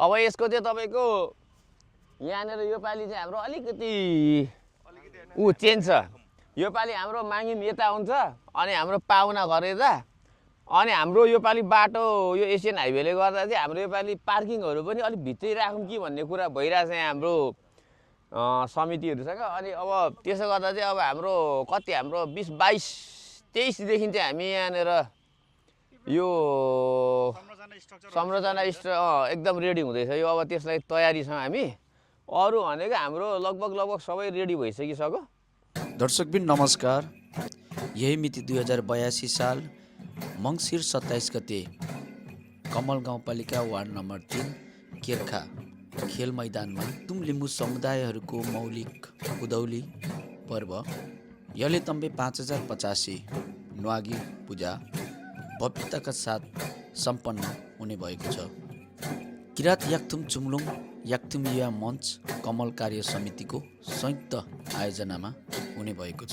अब यसको चाहिँ तपाईँको यहाँनिर यो पालि चाहिँ हाम्रो अलिकति चेन्ज छ। यो पालि हाम्रो माङ्गिम यता हुन्छ अनि हाम्रो पाहुना घर यता अनि हाम्रो यो पालि बाटो यो एसियन हाइवेले गर्दा चाहिँ हाम्रो यो पालि पार्किङहरू पनि अलिक भित्रै राखौँ कि भन्ने कुरा भइरहेछ यहाँ हाम्रो समितिहरूसँग। अनि अब त्यसो गर्दा चाहिँ अब हाम्रो कति हाम्रो 20, 22, 23देखि चाहिँ हामी यहाँनिर यो संरचना एकदम रेडी हुँदैछ यो। अब त्यसलाई तयारी छौँ हामी। अरू भनेको हाम्रो लगभग सबै रेडी भइसकिसक्यो। दर्शकबिन नमस्कार। यही मिति 2082 साल मङ्सिर 27 गते कमल गाउँपालिका वार्ड नम्बर 3 केर्खा खेल मैदानमा तुम लिम्बू समुदायहरूको मौलिक उधौली पर्व यलेतम्बे 5085 न्वागी पूजा भव्यताका साथ सम्पन्न हुने भएको छ। किरात याक्थुम चुम्लुङ याक्थुम युवा मञ्च कमल कार्य समितिको संयुक्त आयोजनामा हुने भएको छ।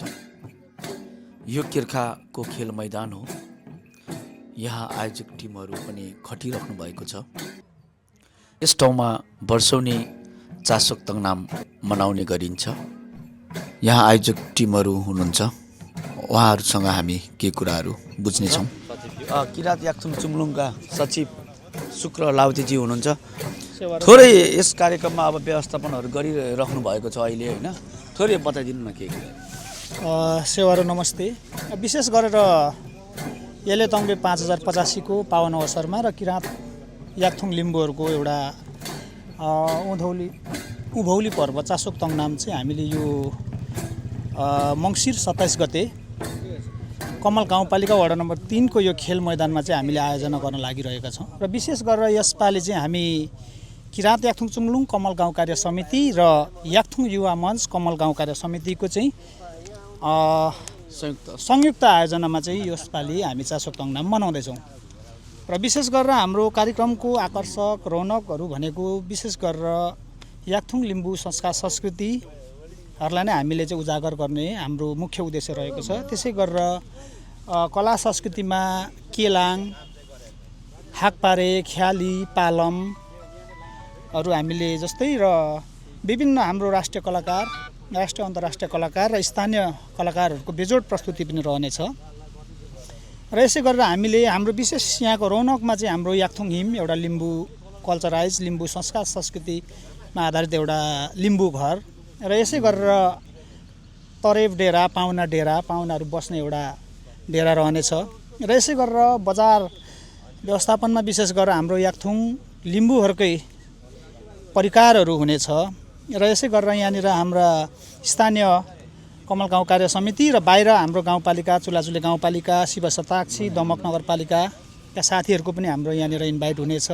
यो केर्खाको खेल मैदान हो। यहाँ आयोजक टिमहरू पनि खटिराख्नु भएको छ। यस ठाउँमा वर्षौनी चासोक नाम मनाउने गरिन्छ। यहाँ आयोजक टिमहरू हुनुहुन्छ, उहाँहरूसँग हामी के कुराहरू बुझ्नेछौँ। किरात याक्थुम चुम्लुङका सचिव शुक्र लाउतेजी हुनुहुन्छ। थोरै यस कार्यक्रममा अब व्यवस्थापनहरू गरिराख्नु भएको छ अहिले होइन, थोरै बताइदिनु न के सेवारो नमस्ते। विशेष गरेर यलेतम्बे 5085 को पावन अवसरमा र किरात याक्थुङ लिम्बूहरूको एउटा उभौली पर्व चासोक तङनाम चाहिँ हामीले यो मङ्सिर 27 गते कमल गाउँपालिका वडा नम्बर 3 को यो खेल मैदानमा चाहिँ हामीले आयोजना गर्न लागिरहेका छौँ। र विशेष गरेर यसपालि चाहिँ हामी किरात याक्थुङ चुम्लुङ कमल गाउँ कार्य समिति र याक्थुङ युवा मञ्च कमल गाउँ कार्य समितिको चाहिँ संयुक्त आयोजनामा चाहिँ यसपालि हामी चासोक तङनाम मनाउँदैछौँ। र विशेष गरेर हाम्रो कार्यक्रमको आकर्षक रौनकहरू भनेको विशेष गरेर याक्थुङ लिम्बू संस्कार संस्कृतिहरूलाई नै हामीले चाहिँ उजागर गर्ने हाम्रो मुख्य उद्देश्य रहेको छ। त्यसै गरेर कला संस्कृतिमा केलाङ, हाकपारे, ख्याली, पालमहरू हामीले जस्तै र विभिन्न हाम्रो राष्ट्रिय कलाकार, राष्ट्रिय अन्तर्राष्ट्रिय कलाकार र स्थानीय कलाकारहरूको बेजोड प्रस्तुति पनि रहनेछ। र यसै गरेर हामीले हाम्रो विशेष यहाँको रौनकमा चाहिँ हाम्रो याक्थुङ हिम एउटा लिम्बू कल्चराइज लिम्बू संस्कार संस्कृतिमा आधारित एउटा लिम्बू घर र यसै गरेर तरेव डेरा पाहुनाहरू बस्ने एउटा डेरा रहनेछ। र यसै गरेर बजार व्यवस्थापनमा विशेष गरेर हाम्रो याक्थुङ लिम्बूहरूकै परिकारहरू हुनेछ। र यसै गरेर यहाँनिर हाम्रा स्थानीय कमल गाउँ कार्य समिति र बाहिर हाम्रो गाउँपालिका चुलाचुले गाउँपालिका, शिव शताक्षी, दमक नगरपालिकाका साथीहरूको पनि हाम्रो यहाँनिर इन्भाइट हुनेछ।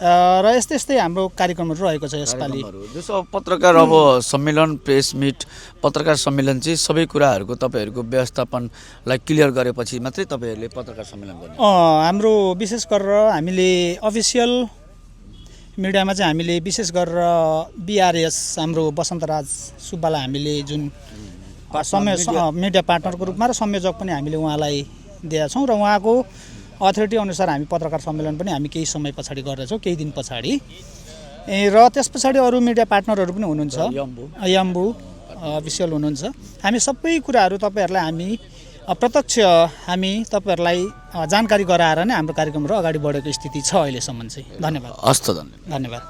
र यस्तै हाम्रो कार्यक्रमहरू रहेको छ यसपालि। जस्तो पत्रकार अब सम्मेलन, प्रेस मिट, पत्रकार सम्मेलन चाहिँ सबै कुराहरूको तपाईँहरूको व्यवस्थापनलाई क्लियर गरेपछि मात्रै तपाईँहरूले पत्रकार सम्मेलन गर्ने? हाम्रो विशेष गरेर हामीले अफिसियल मिडियामा चाहिँ हामीले विशेष गरेर बिआरएस हाम्रो वसन्तराज सुब्बालाई हामीले जुन मिडिया पार्टनरको रूपमा र संयोजक पनि हामीले उहाँलाई दिएका छौँ र उहाँको अथोरिटी अनुसार हामी पत्रकार सम्मेलन पनि हामी केही समय पछाडि गर्दैछौँ, केही दिन पछाडि। र त्यस पछाडि अरू मिडिया पार्टनरहरू पनि हुनुहुन्छ, यम्बु अफिसियल हुनुहुन्छ। हामी सबै कुराहरू तपाईँहरूलाई हामी प्रत्यक्ष हामी तपाईँहरूलाई जानकारी गराएर नै हाम्रो कार्यक्रमहरू अगाडि बढेको स्थिति छ अहिलेसम्म चाहिँ। धन्यवाद। हस्त, धन्यवाद।